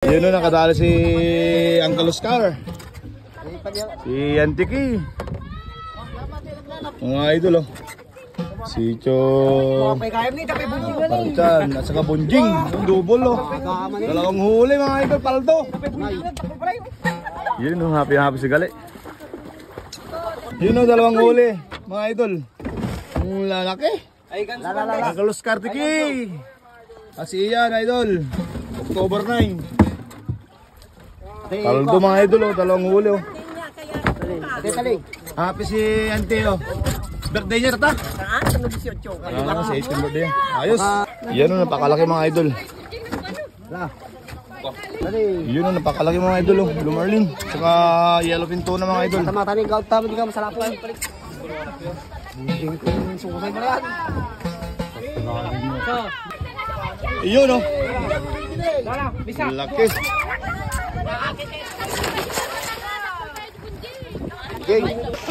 Yun o, nakadali si Uncle Oscar. Si Antiki. Mga idol o. Si Cho Parchan at saka Bunjing. Double o. Dalawang huli mga idol. Paldo. Yun o, happy si Gali. Yun o, dalawang huli mga idol. Ang lalaki Uncle Oscar Tiki. Kasi yan idol, October 9. Paldo mga idol o, dalawang huli o. Happy si Auntie o. Birthday niya rata? Si 18 birthday. Ayos. Yan o, napakalaki mga idol. Yun o, napakalaki mga idol o. Blue Marlin. Saka yellowfin tuna mga idol. Matani ka utama di ka masarap lang. Yun o. Laki.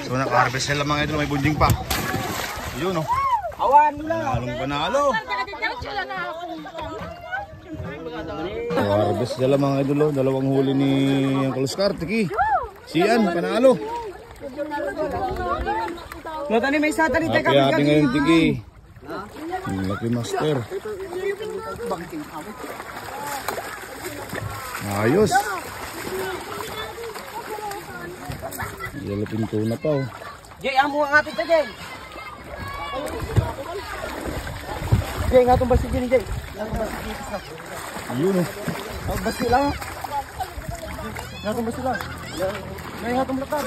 So naka-harvest sila mga idol, may bunjing pa. Yun o. Panalong panalo. Harvest sila mga idol o. Dalawang huli ni Uncle Oscar Tiki. Siyan, panalo. Happy ngayon Tiki. Laki master. Ayos. Yellowfin tuna pa oh. Jay, amo ang atin to Jay. Jay, nga itong basi dyan Jay. Yun oh. Basi lang. Nga itong basi lang. Nga itong lakad.